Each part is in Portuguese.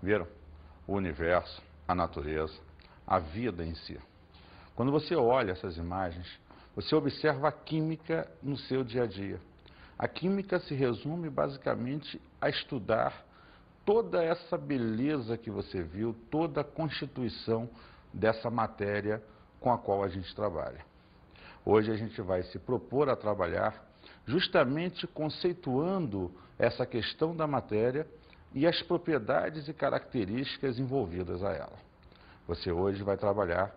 Viram? O universo, a natureza, a vida em si. Quando você olha essas imagens, você observa a química no seu dia a dia. A química se resume basicamente a estudar toda essa beleza que você viu, toda a constituição dessa matéria com a qual a gente trabalha. Hoje a gente vai se propor a trabalhar justamente conceituando essa questão da matéria e as propriedades e características envolvidas a ela. Você hoje vai trabalhar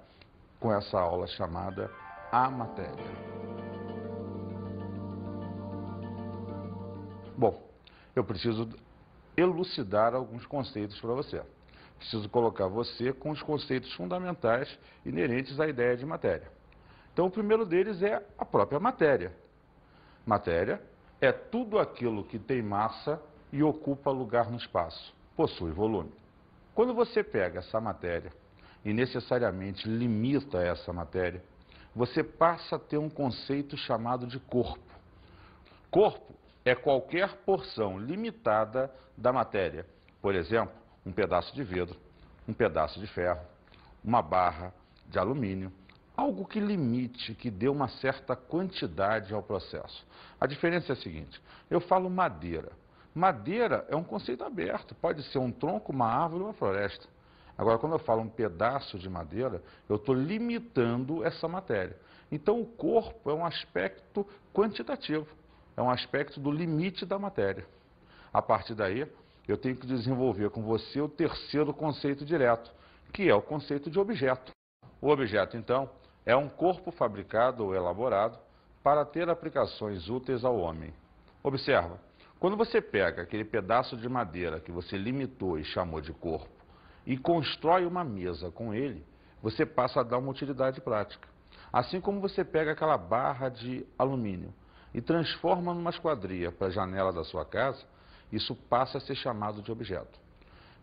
com essa aula chamada A Matéria. Bom, eu preciso elucidar alguns conceitos para você. Preciso colocar você com os conceitos fundamentais inerentes à ideia de matéria. Então, o primeiro deles é a própria matéria. Matéria é tudo aquilo que tem massa e ocupa lugar no espaço, possui volume. Quando você pega essa matéria e necessariamente limita essa matéria, você passa a ter um conceito chamado de corpo. Corpo é qualquer porção limitada da matéria. Por exemplo, um pedaço de vidro, um pedaço de ferro, uma barra de alumínio, algo que limite, que dê uma certa quantidade ao processo. A diferença é a seguinte: eu falo madeira. Madeira é um conceito aberto, pode ser um tronco, uma árvore ou uma floresta. Agora, quando eu falo um pedaço de madeira, eu estou limitando essa matéria. Então, o corpo é um aspecto quantitativo, é um aspecto do limite da matéria. A partir daí, eu tenho que desenvolver com você o terceiro conceito direto, que é o conceito de objeto. O objeto, então, é um corpo fabricado ou elaborado para ter aplicações úteis ao homem. Observa, quando você pega aquele pedaço de madeira que você limitou e chamou de corpo e constrói uma mesa com ele, você passa a dar uma utilidade prática. Assim como você pega aquela barra de alumínio e transforma numa esquadria para a janela da sua casa, isso passa a ser chamado de objeto.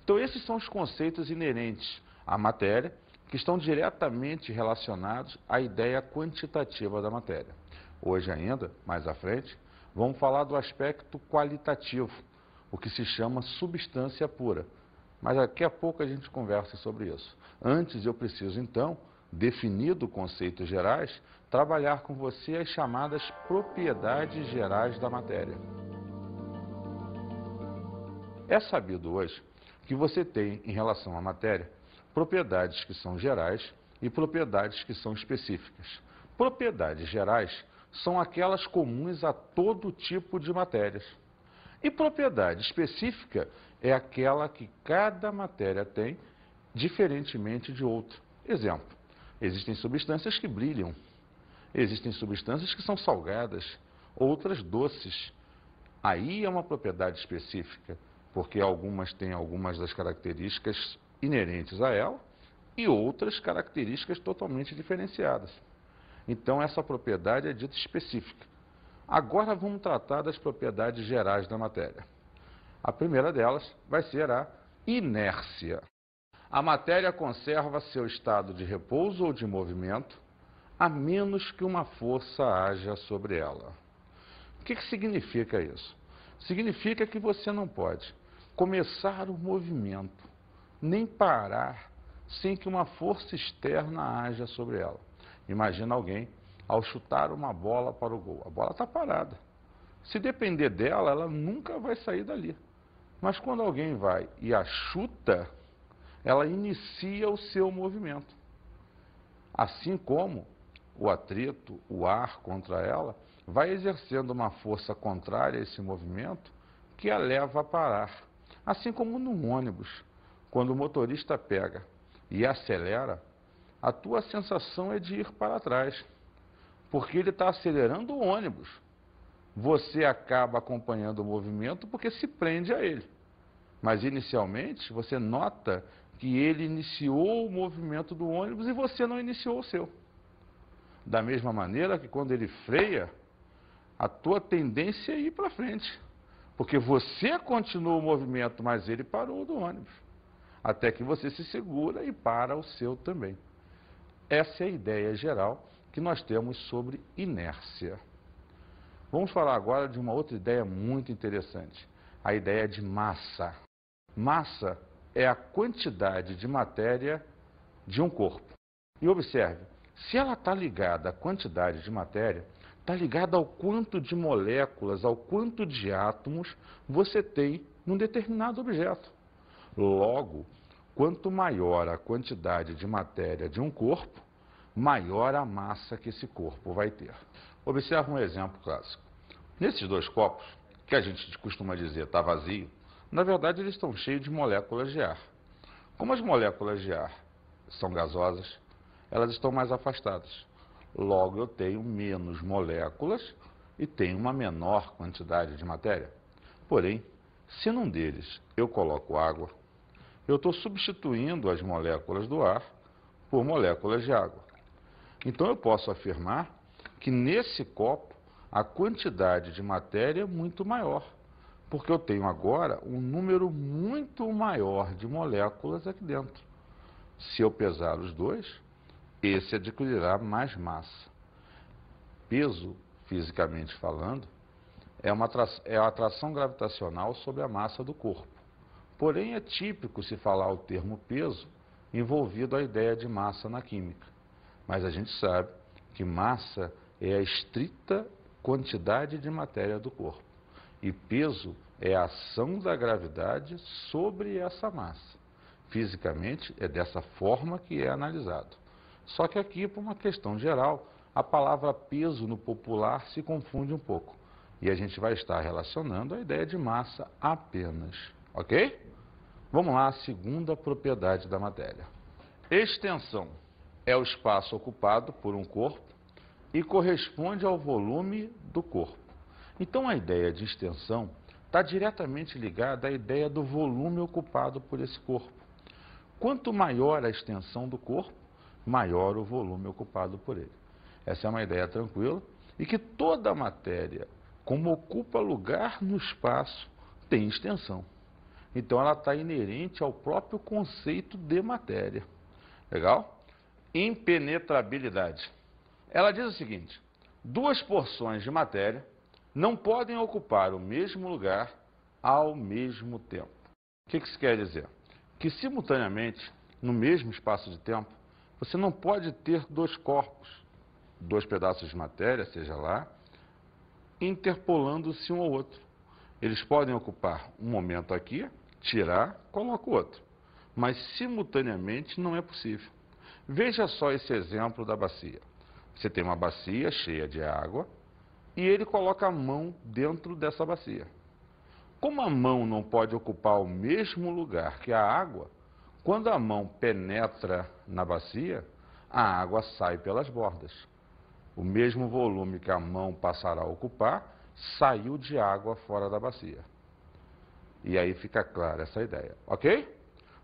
Então, esses são os conceitos inerentes à matéria, que estão diretamente relacionados à ideia quantitativa da matéria. Hoje ainda, mais à frente, vamos falar do aspecto qualitativo, o que se chama substância pura. Mas daqui a pouco a gente conversa sobre isso. Antes eu preciso, então, definido conceitos gerais, trabalhar com você as chamadas propriedades gerais da matéria. É sabido hoje que você tem, em relação à matéria, propriedades que são gerais e propriedades que são específicas. Propriedades gerais são aquelas comuns a todo tipo de matérias. E propriedade específica é aquela que cada matéria tem, diferentemente de outra. Exemplo, existem substâncias que brilham, existem substâncias que são salgadas, outras doces. Aí é uma propriedade específica, porque algumas têm algumas das características inerentes a ela e outras características totalmente diferenciadas. Então, essa propriedade é dita específica. Agora vamos tratar das propriedades gerais da matéria. A primeira delas vai ser a inércia. A matéria conserva seu estado de repouso ou de movimento, a menos que uma força haja sobre ela. O que significa isso? Significa que você não pode começar o movimento, nem parar, sem que uma força externa haja sobre ela. Imagina alguém, ao chutar uma bola para o gol, a bola está parada. Se depender dela, ela nunca vai sair dali. Mas quando alguém vai e a chuta, ela inicia o seu movimento. Assim como o atrito, o ar contra ela, vai exercendo uma força contrária a esse movimento que a leva a parar. Assim como num ônibus, quando o motorista pega e acelera, a tua sensação é de ir para trás, porque ele está acelerando o ônibus. Você acaba acompanhando o movimento porque se prende a ele. Mas inicialmente você nota que ele iniciou o movimento do ônibus e você não iniciou o seu. Da mesma maneira que quando ele freia, a tua tendência é ir para frente. Porque você continuou o movimento, mas ele parou do ônibus. Até que você se segura e para o seu também. Essa é a ideia geral que nós temos sobre inércia. Vamos falar agora de uma outra ideia muito interessante. A ideia de massa. Massa é a quantidade de matéria de um corpo. E observe, se ela está ligada à quantidade de matéria, está ligada ao quanto de moléculas, ao quanto de átomos você tem num determinado objeto. Logo, quanto maior a quantidade de matéria de um corpo, maior a massa que esse corpo vai ter. Observe um exemplo clássico. Nesses dois copos, que a gente costuma dizer está vazio, na verdade eles estão cheios de moléculas de ar. Como as moléculas de ar são gasosas, elas estão mais afastadas. Logo, eu tenho menos moléculas e tenho uma menor quantidade de matéria. Porém, se num deles eu coloco água, eu estou substituindo as moléculas do ar por moléculas de água. Então, eu posso afirmar que nesse copo a quantidade de matéria é muito maior, porque eu tenho agora um número muito maior de moléculas aqui dentro. Se eu pesar os dois, esse adquirirá mais massa. Peso, fisicamente falando, é a atração gravitacional sobre a massa do corpo. Porém, é típico se falar o termo peso envolvido a ideia de massa na química. Mas a gente sabe que massa é a estrita quantidade de matéria do corpo. E peso é a ação da gravidade sobre essa massa. Fisicamente, é dessa forma que é analisado. Só que aqui, por uma questão geral, a palavra peso no popular se confunde um pouco. E a gente vai estar relacionando a ideia de massa apenas. Ok? Vamos lá, a segunda propriedade da matéria. Extensão é o espaço ocupado por um corpo e corresponde ao volume do corpo. Então, a ideia de extensão está diretamente ligada à ideia do volume ocupado por esse corpo. Quanto maior a extensão do corpo, maior o volume ocupado por ele. Essa é uma ideia tranquila e que toda a matéria, como ocupa lugar no espaço, tem extensão. Então, ela está inerente ao próprio conceito de matéria. Legal? Impenetrabilidade. Ela diz o seguinte: duas porções de matéria não podem ocupar o mesmo lugar ao mesmo tempo. O que isso quer dizer? Que simultaneamente, no mesmo espaço de tempo, você não pode ter dois corpos, dois pedaços de matéria, seja lá, interpolando-se um ao outro. Eles podem ocupar um momento aqui, tirar, coloca o outro. Mas simultaneamente não é possível. Veja só esse exemplo da bacia. Você tem uma bacia cheia de água e ele coloca a mão dentro dessa bacia. Como a mão não pode ocupar o mesmo lugar que a água, quando a mão penetra na bacia, a água sai pelas bordas. O mesmo volume que a mão passará a ocupar, saiu de água fora da bacia. E aí fica clara essa ideia, ok?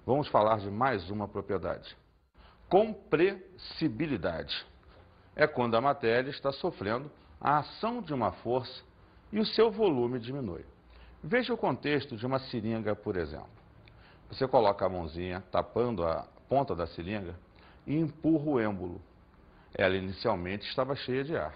Vamos falar de mais uma propriedade. Compressibilidade. É quando a matéria está sofrendo a ação de uma força e o seu volume diminui. Veja o contexto de uma seringa, por exemplo. Você coloca a mãozinha tapando a ponta da seringa e empurra o êmbolo. Ela inicialmente estava cheia de ar.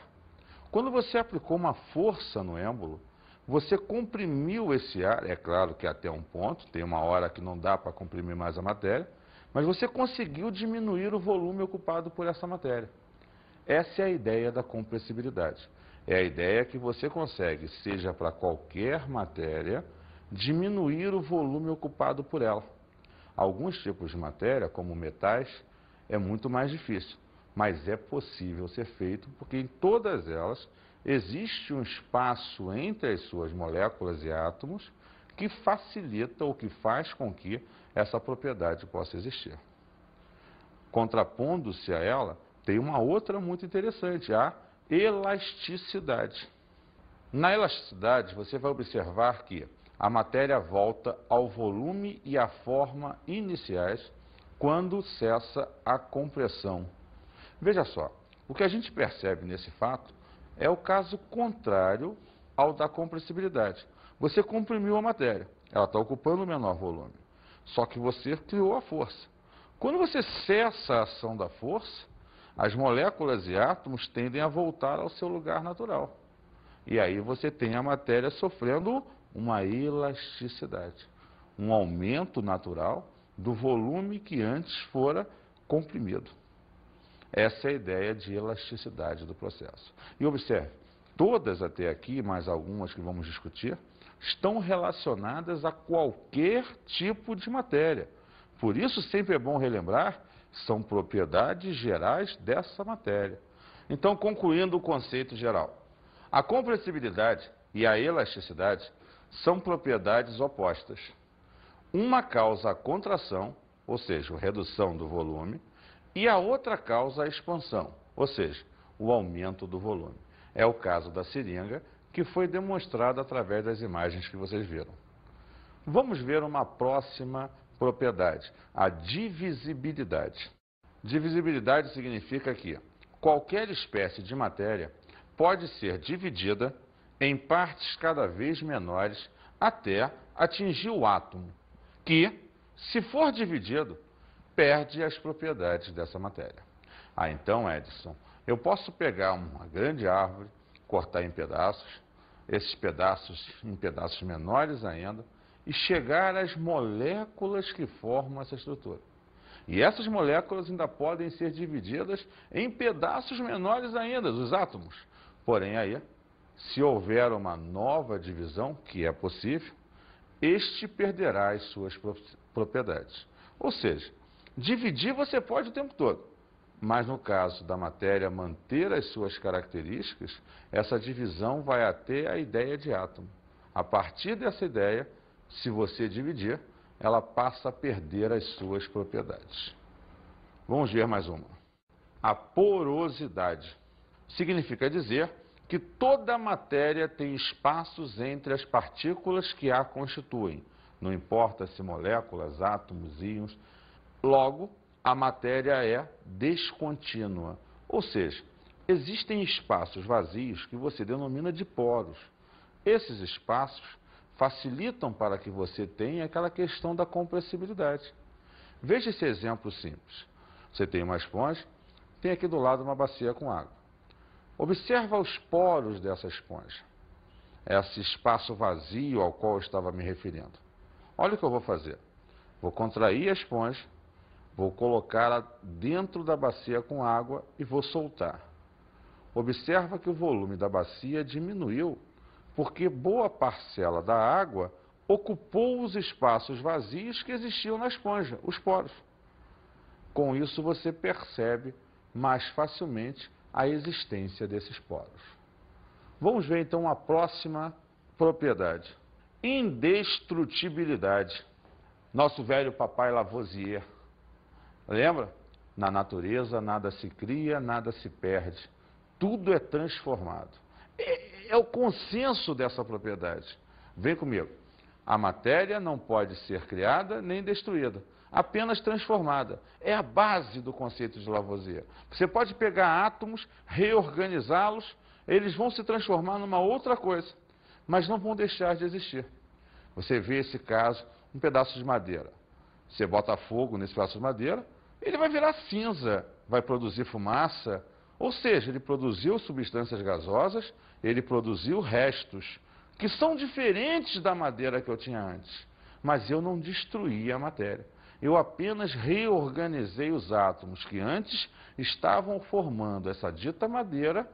Quando você aplicou uma força no êmbolo, você comprimiu esse ar. É claro que até um ponto, tem uma hora que não dá para comprimir mais a matéria, mas você conseguiu diminuir o volume ocupado por essa matéria. Essa é a ideia da compressibilidade. É a ideia que você consegue, seja para qualquer matéria, diminuir o volume ocupado por ela. Alguns tipos de matéria, como metais, é muito mais difícil, mas é possível ser feito porque em todas elas existe um espaço entre as suas moléculas e átomos que facilita ou que faz com que essa propriedade possa existir. Contrapondo-se a ela, tem uma outra muito interessante, a elasticidade. Na elasticidade, você vai observar que a matéria volta ao volume e à forma iniciais quando cessa a compressão. Veja só, o que a gente percebe nesse fato é o caso contrário ao da compressibilidade. Você comprimiu a matéria, ela está ocupando o menor volume, só que você criou a força. Quando você cessa a ação da força, as moléculas e átomos tendem a voltar ao seu lugar natural. E aí você tem a matéria sofrendo uma elasticidade, um aumento natural do volume que antes fora comprimido. Essa é a ideia de elasticidade do processo. E observe, todas até aqui, mais algumas que vamos discutir, estão relacionadas a qualquer tipo de matéria. Por isso, sempre é bom relembrar, são propriedades gerais dessa matéria. Então, concluindo o conceito geral, a compressibilidade e a elasticidade são propriedades opostas. Uma causa a contração, ou seja, a redução do volume, e a outra causa a expansão, ou seja, o aumento do volume. É o caso da seringa, que foi demonstrado através das imagens que vocês viram. Vamos ver uma próxima propriedade, a divisibilidade. Divisibilidade significa que qualquer espécie de matéria pode ser dividida em partes cada vez menores até atingir o átomo, que, se for dividido, perde as propriedades dessa matéria. Então, Edson, eu posso pegar uma grande árvore, cortar em pedaços, esses pedaços em pedaços menores ainda, e chegar às moléculas que formam essa estrutura. E essas moléculas ainda podem ser divididas em pedaços menores ainda, os átomos. Porém, aí, se houver uma nova divisão, que é possível, este perderá as suas propriedades. Ou seja, dividir você pode o tempo todo, mas no caso da matéria manter as suas características, essa divisão vai até a ideia de átomo. A partir dessa ideia, se você dividir, ela passa a perder as suas propriedades. Vamos ver mais uma. A porosidade significa dizer que toda matéria tem espaços entre as partículas que a constituem, não importa se moléculas, átomos, íons. Logo, a matéria é descontínua, ou seja, existem espaços vazios que você denomina de poros. Esses espaços facilitam para que você tenha aquela questão da compressibilidade. Veja esse exemplo simples. Você tem uma esponja, tem aqui do lado uma bacia com água. Observa os poros dessa esponja, esse espaço vazio ao qual eu estava me referindo. Olha o que eu vou fazer. Vou contrair a esponja, vou colocá-la dentro da bacia com água e vou soltar. Observa que o volume da bacia diminuiu, porque boa parcela da água ocupou os espaços vazios que existiam na esponja, os poros. Com isso, você percebe mais facilmente a existência desses poros. Vamos ver então a próxima propriedade. Indestrutibilidade. Nosso velho papai Lavoisier. Lembra? Na natureza nada se cria, nada se perde. Tudo é transformado. É o consenso dessa propriedade. Vem comigo. A matéria não pode ser criada nem destruída, apenas transformada. É a base do conceito de Lavoisier. Você pode pegar átomos, reorganizá-los, eles vão se transformar numa outra coisa, mas não vão deixar de existir. Você vê esse caso, um pedaço de madeira. Você bota fogo nesse pedaço de madeira, ele vai virar cinza, vai produzir fumaça, ou seja, ele produziu substâncias gasosas, ele produziu restos, que são diferentes da madeira que eu tinha antes. Mas eu não destruí a matéria. Eu apenas reorganizei os átomos que antes estavam formando essa dita madeira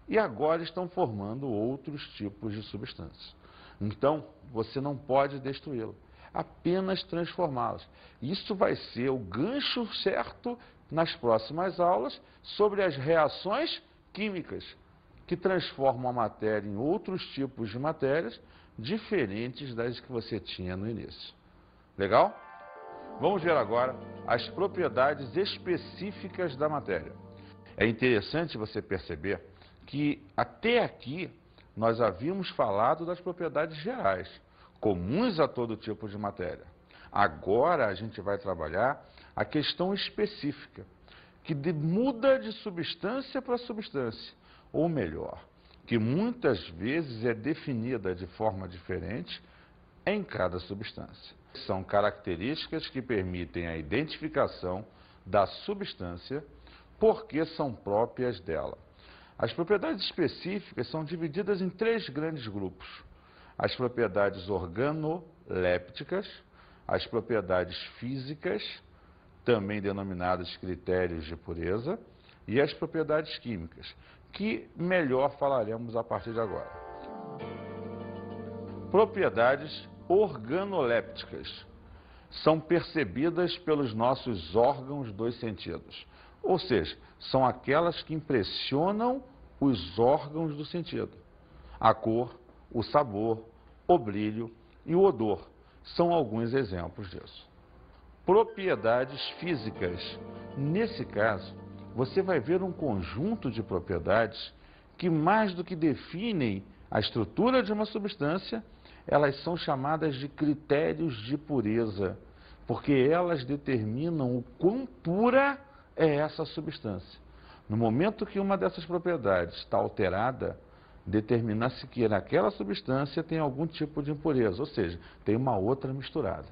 e agora estão formando outros tipos de substâncias. Então, você não pode destruí-lo, apenas transformá-los. Isso vai ser o gancho certo nas próximas aulas sobre as reações químicas que transformam a matéria em outros tipos de matérias diferentes das que você tinha no início. Legal? Vamos ver agora as propriedades específicas da matéria. É interessante você perceber que até aqui nós havíamos falado das propriedades gerais, comuns a todo tipo de matéria. Agora a gente vai trabalhar a questão específica, que muda de substância para substância, ou melhor, que muitas vezes é definida de forma diferente em cada substância. São características que permitem a identificação da substância porque são próprias dela. As propriedades específicas são divididas em 3 grandes grupos: as propriedades organolépticas, as propriedades físicas, também denominadas critérios de pureza, e as propriedades químicas, que melhor falaremos a partir de agora. Propriedades organolépticas são percebidas pelos nossos órgãos dos sentidos, ou seja, são aquelas que impressionam os órgãos do sentido. A cor, o sabor, o brilho e o odor são alguns exemplos disso. Propriedades físicas. Nesse caso, você vai ver um conjunto de propriedades que, mais do que definem a estrutura de uma substância, elas são chamadas de critérios de pureza, porque elas determinam o quão pura é essa substância. No momento que uma dessas propriedades está alterada, determina-se que naquela substância tem algum tipo de impureza, ou seja, tem uma outra misturada.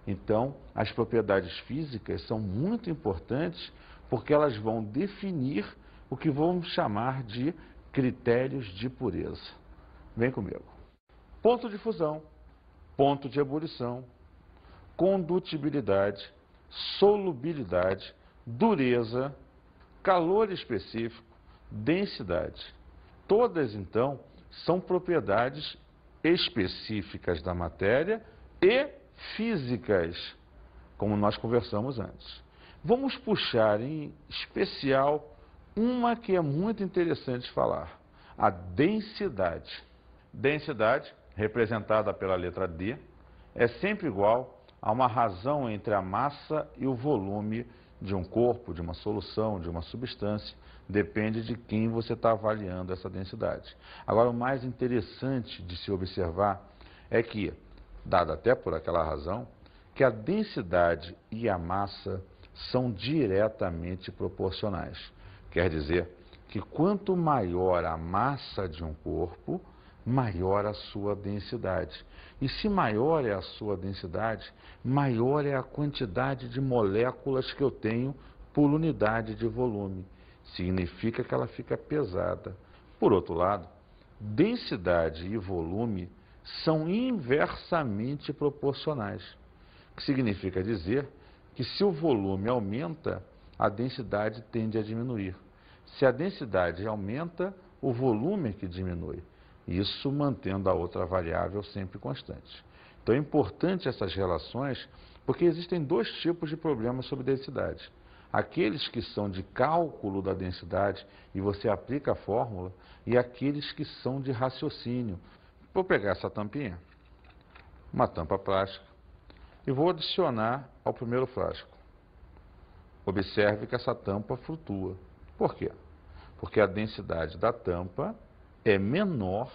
Então, as propriedades físicas são muito importantes porque elas vão definir o que vamos chamar de critérios de pureza. Vem comigo. Ponto de fusão, ponto de ebulição, condutibilidade, solubilidade, dureza, calor específico, densidade. Todas, então, são propriedades específicas da matéria e físicas, como nós conversamos antes. Vamos puxar em especial uma que é muito interessante falar, a densidade. Densidade, representada pela letra D, é sempre igual a uma razão entre a massa e o volume de um corpo, de uma solução, de uma substância. Depende de quem você está avaliando essa densidade. Agora, o mais interessante de se observar é que, dado até por aquela razão, que a densidade e a massa são diretamente proporcionais. Quer dizer que quanto maior a massa de um corpo, maior a sua densidade. E se maior é a sua densidade, maior é a quantidade de moléculas que eu tenho por unidade de volume. Significa que ela fica pesada. Por outro lado, densidade e volume são inversamente proporcionais, o que significa dizer que se o volume aumenta, a densidade tende a diminuir. Se a densidade aumenta, o volume é que diminui. Isso mantendo a outra variável sempre constante. Então é importante essas relações, porque existem dois tipos de problemas sobre densidade. Aqueles que são de cálculo da densidade e você aplica a fórmula, e aqueles que são de raciocínio. Vou pegar essa tampinha, uma tampa plástica, e vou adicionar ao primeiro frasco. Observe que essa tampa flutua. Por quê? Porque a densidade da tampa é menor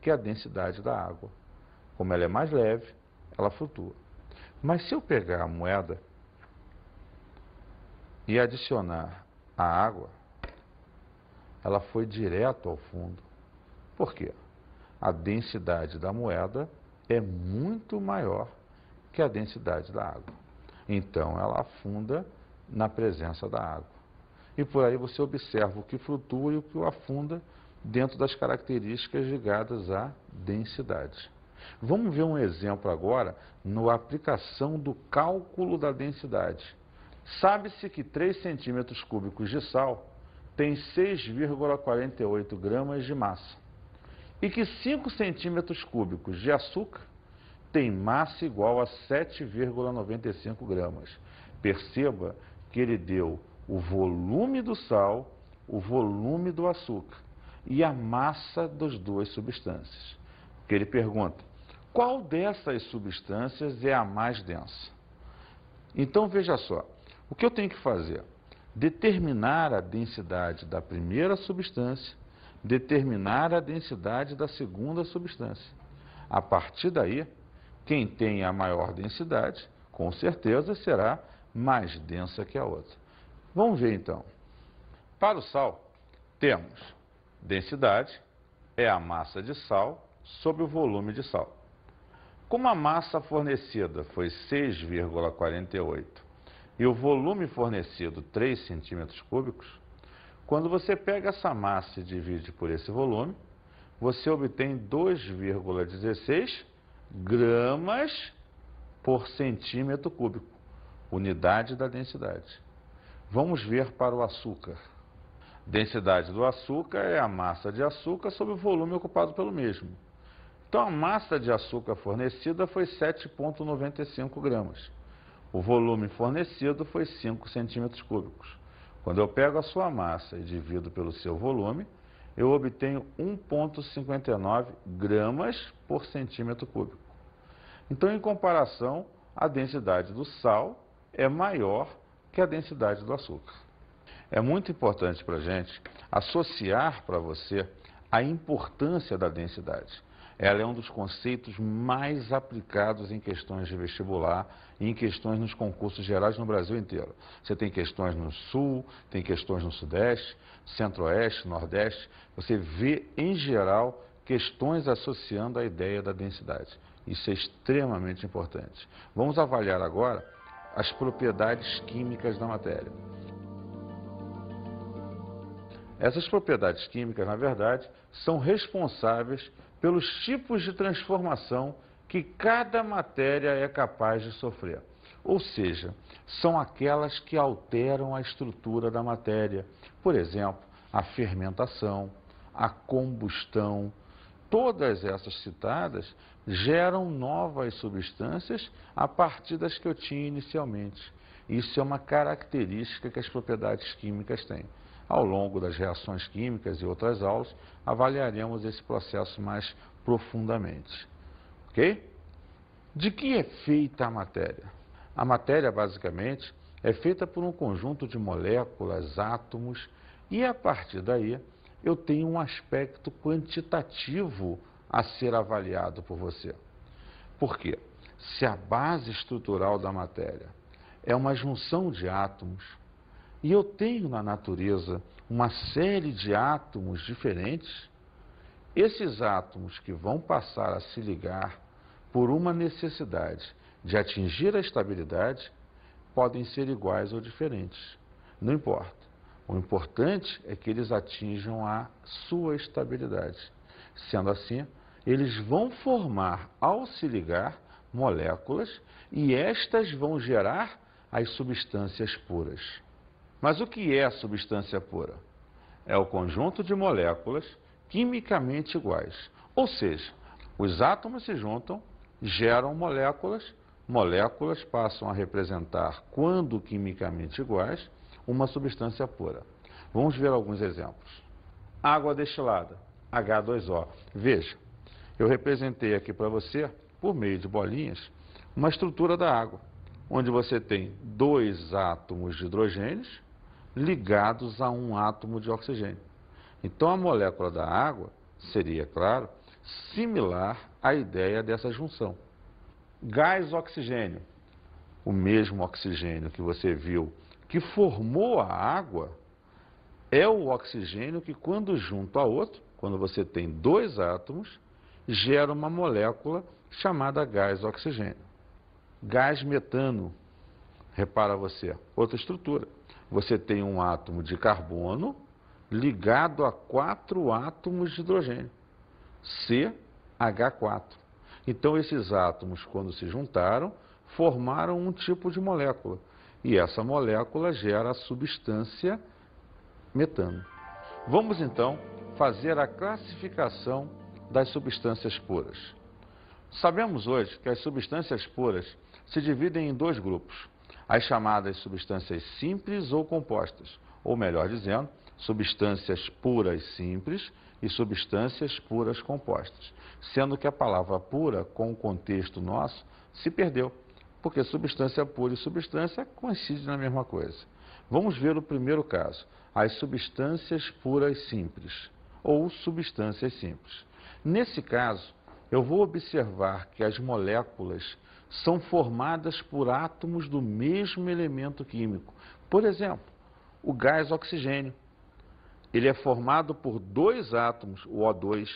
que a densidade da água. Como ela é mais leve, ela flutua. Mas se eu pegar a moeda e adicionar a água, ela foi direto ao fundo. Por quê? A densidade da moeda é muito maior que a densidade da água. Então, ela afunda na presença da água. E por aí você observa o que flutua e o que afunda dentro das características ligadas à densidade. Vamos ver um exemplo agora na aplicação do cálculo da densidade. Sabe-se que 3 centímetros cúbicos de sal tem 6,48 gramas de massa e que 5 centímetros cúbicos de açúcar tem massa igual a 7,95 gramas. Perceba que ele deu o volume do sal, o volume do açúcar e a massa das duas substâncias. Que ele pergunta, qual dessas substâncias é a mais densa? Então, veja só, o que eu tenho que fazer? Determinar a densidade da primeira substância, determinar a densidade da segunda substância. A partir daí, quem tem a maior densidade, com certeza será mais densa que a outra. Vamos ver então. Para o sal, temos densidade, é a massa de sal sobre o volume de sal. Como a massa fornecida foi 6,48 e o volume fornecido 3 centímetros cúbicos, quando você pega essa massa e divide por esse volume, você obtém 2,16 gramas por centímetro cúbico, unidade da densidade. Vamos ver para o açúcar. Densidade do açúcar é a massa de açúcar sobre o volume ocupado pelo mesmo. Então, a massa de açúcar fornecida foi 7,95 gramas. O volume fornecido foi 5 centímetros cúbicos. Quando eu pego a sua massa e divido pelo seu volume, eu obtenho 1,59 gramas por centímetro cúbico. Então, em comparação, a densidade do sal é maior que a densidade do açúcar. É muito importante para a gente associar para você a importância da densidade. Ela é um dos conceitos mais aplicados em questões de vestibular e em questões nos concursos gerais no Brasil inteiro. Você tem questões no Sul, tem questões no Sudeste, Centro-Oeste, Nordeste. Você vê, em geral, questões associando a ideia da densidade. Isso é extremamente importante. Vamos avaliar agora as propriedades químicas da matéria. Essas propriedades químicas, na verdade, são responsáveis pelos tipos de transformação que cada matéria é capaz de sofrer. Ou seja, são aquelas que alteram a estrutura da matéria. Por exemplo, a fermentação, a combustão. Todas essas citadas geram novas substâncias a partir das que eu tinha inicialmente. Isso é uma característica que as propriedades químicas têm. Ao longo das reações químicas e outras aulas, avaliaremos esse processo mais profundamente. Ok? De que é feita a matéria? A matéria, basicamente, é feita por um conjunto de moléculas, átomos, e a partir daí eu tenho um aspecto quantitativo a ser avaliado por você. Por quê? Se a base estrutural da matéria é uma junção de átomos, e eu tenho na natureza uma série de átomos diferentes, esses átomos que vão passar a se ligar por uma necessidade de atingir a estabilidade podem ser iguais ou diferentes. Não importa. O importante é que eles atinjam a sua estabilidade. Sendo assim, eles vão formar, ao se ligar, moléculas e estas vão gerar as substâncias puras. Mas o que é a substância pura? É o conjunto de moléculas quimicamente iguais. Ou seja, os átomos se juntam, geram moléculas, moléculas passam a representar, quando quimicamente iguais, uma substância pura. Vamos ver alguns exemplos. Água destilada, H2O. Veja, eu representei aqui para você, por meio de bolinhas, uma estrutura da água, onde você tem 2 átomos de hidrogênios ligados a um átomo de oxigênio. Então, a molécula da água seria, claro, similar à ideia dessa junção. Gás oxigênio, o mesmo oxigênio que você viu que formou a água, é o oxigênio que, quando junto a outro, quando você tem 2 átomos, gera uma molécula chamada gás oxigênio. Gás metano, repara você, outra estrutura. Você tem um átomo de carbono ligado a 4 átomos de hidrogênio, CH4. Então, esses átomos, quando se juntaram, formaram um tipo de molécula. E essa molécula gera a substância metano. Vamos, então, fazer a classificação das substâncias puras. Sabemos hoje que as substâncias puras se dividem em 2 grupos. As chamadas substâncias simples ou compostas, ou melhor dizendo, substâncias puras simples e substâncias puras compostas, sendo que a palavra pura, com o contexto nosso, se perdeu, porque substância pura e substância coincidem na mesma coisa. Vamos ver o primeiro caso, as substâncias puras simples, ou substâncias simples. Nesse caso, eu vou observar que as moléculas são formadas por átomos do mesmo elemento químico. Por exemplo, o gás oxigênio. Ele é formado por 2 átomos, o O2,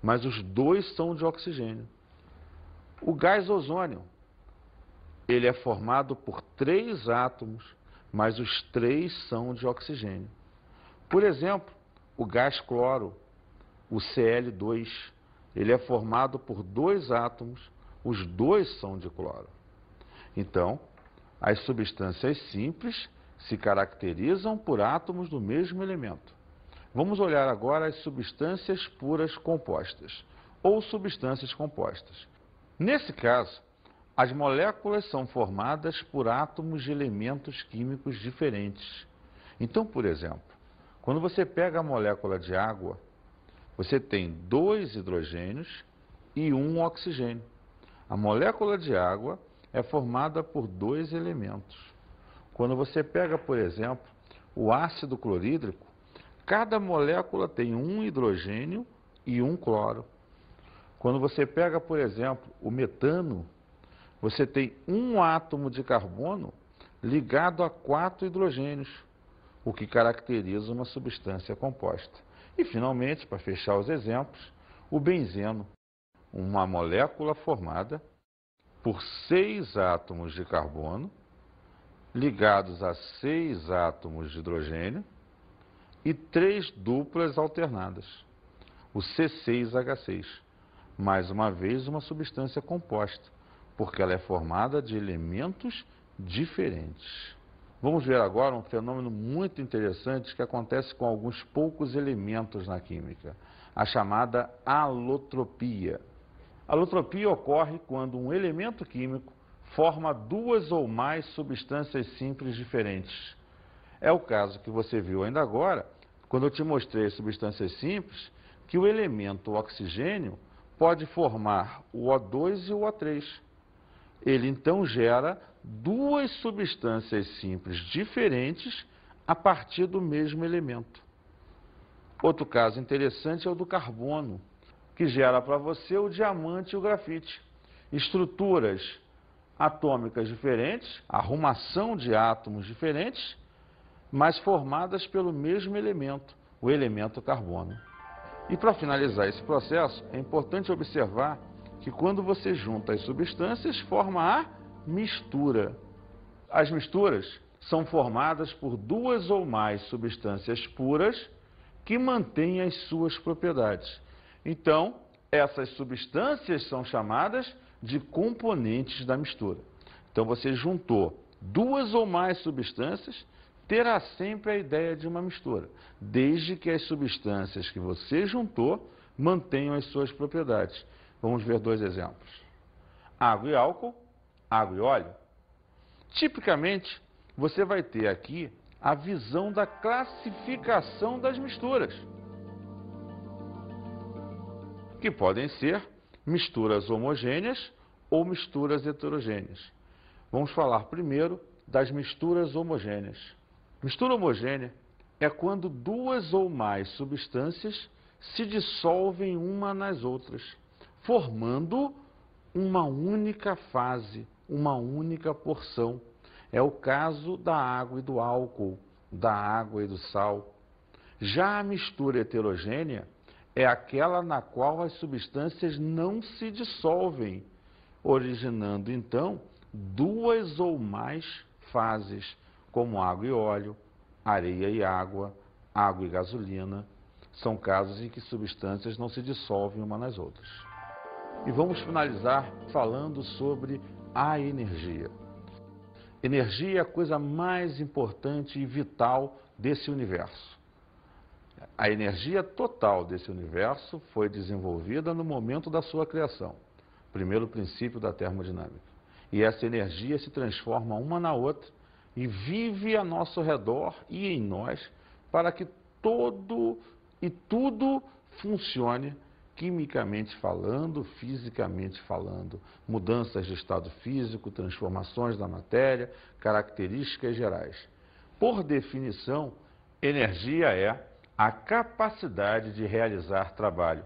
mas os 2 são de oxigênio. O gás ozônio. Ele é formado por 3 átomos, mas os 3 são de oxigênio. Por exemplo, o gás cloro, o Cl2. Ele é formado por 2 átomos, os 2 são de cloro. Então, as substâncias simples se caracterizam por átomos do mesmo elemento. Vamos olhar agora as substâncias puras compostas, ou substâncias compostas. Nesse caso, as moléculas são formadas por átomos de elementos químicos diferentes. Então, por exemplo, quando você pega a molécula de água, você tem 2 hidrogênios e 1 oxigênio. A molécula de água é formada por 2 elementos. Quando você pega, por exemplo, o ácido clorídrico, cada molécula tem 1 hidrogênio e 1 cloro. Quando você pega, por exemplo, o metano, você tem 1 átomo de carbono ligado a 4 hidrogênios, o que caracteriza uma substância composta. E, finalmente, para fechar os exemplos, o benzeno, uma molécula formada por 6 átomos de carbono ligados a 6 átomos de hidrogênio e 3 duplas alternadas, o C6H6. Mais uma vez, uma substância composta, porque ela é formada de elementos diferentes. Vamos ver agora um fenômeno muito interessante que acontece com alguns poucos elementos na química, a chamada alotropia. A alotropia ocorre quando um elemento químico forma 2 ou mais substâncias simples diferentes. É o caso que você viu ainda agora, quando eu te mostrei as substâncias simples, que o elemento oxigênio pode formar o O2 e o O3. Ele então gera 2 substâncias simples diferentes a partir do mesmo elemento. Outro caso interessante é o do carbono, que gera para você o diamante e o grafite. Estruturas atômicas diferentes, arrumação de átomos diferentes, mas formadas pelo mesmo elemento, o elemento carbono. E para finalizar esse processo, é importante observar que quando você junta as substâncias, forma a mistura. As misturas são formadas por 2 ou mais substâncias puras que mantêm as suas propriedades. Então, essas substâncias são chamadas de componentes da mistura. Então, você juntou 2 ou mais substâncias, terá sempre a ideia de uma mistura, desde que as substâncias que você juntou mantenham as suas propriedades. Vamos ver 2 exemplos. Água e álcool, água e óleo. Tipicamente, você vai ter aqui a visão da classificação das misturas, que podem ser misturas homogêneas ou misturas heterogêneas. Vamos falar primeiro das misturas homogêneas. Mistura homogênea é quando 2 ou mais substâncias se dissolvem uma nas outras, formando uma única fase, uma única porção. É o caso da água e do álcool, da água e do sal. Já a mistura heterogênea é aquela na qual as substâncias não se dissolvem, originando então 2 ou mais fases, como água e óleo, areia e água e gasolina. São casos em que substâncias não se dissolvem uma nas outras. E vamos finalizar falando sobre a energia. Energia é a coisa mais importante e vital desse universo. A energia total desse universo foi desenvolvida no momento da sua criação, primeiro princípio da termodinâmica. E essa energia se transforma uma na outra e vive a nosso redor e em nós para que todo e tudo funcione quimicamente falando, fisicamente falando, mudanças de estado físico, transformações da matéria, características gerais. Por definição, energia é a capacidade de realizar trabalho.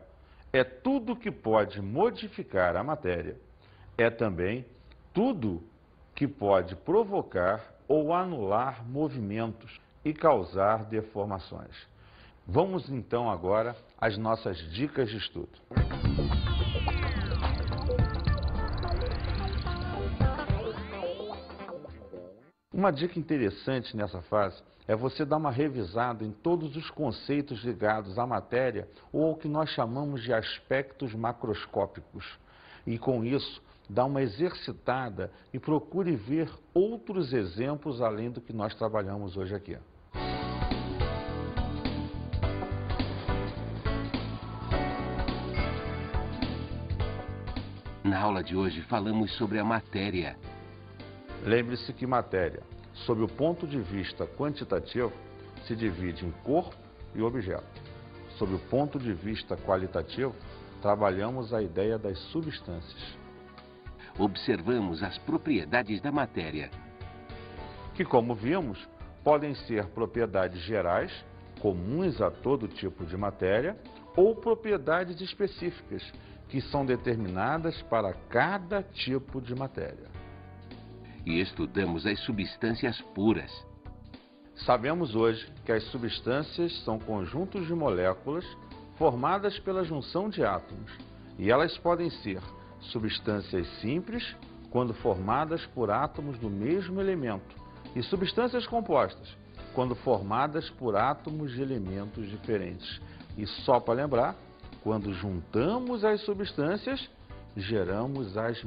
É tudo que pode modificar a matéria. É também tudo que pode provocar ou anular movimentos e causar deformações. Vamos então agora às nossas dicas de estudo. Uma dica interessante nessa fase é você dar uma revisada em todos os conceitos ligados à matéria ou ao que nós chamamos de aspectos macroscópicos. E com isso, dá uma exercitada e procure ver outros exemplos além do que nós trabalhamos hoje aqui. Na aula de hoje falamos sobre a matéria. Lembre-se que matéria, sob o ponto de vista quantitativo, se divide em corpo e objeto. Sob o ponto de vista qualitativo, trabalhamos a ideia das substâncias. Observamos as propriedades da matéria. Que, como vimos, podem ser propriedades gerais, comuns a todo tipo de matéria, ou propriedades específicas, que são determinadas para cada tipo de matéria. E estudamos as substâncias puras. Sabemos hoje que as substâncias são conjuntos de moléculas formadas pela junção de átomos, e elas podem ser substâncias simples, quando formadas por átomos do mesmo elemento, e substâncias compostas, quando formadas por átomos de elementos diferentes. E só para lembrar, quando juntamos as substâncias, geramos as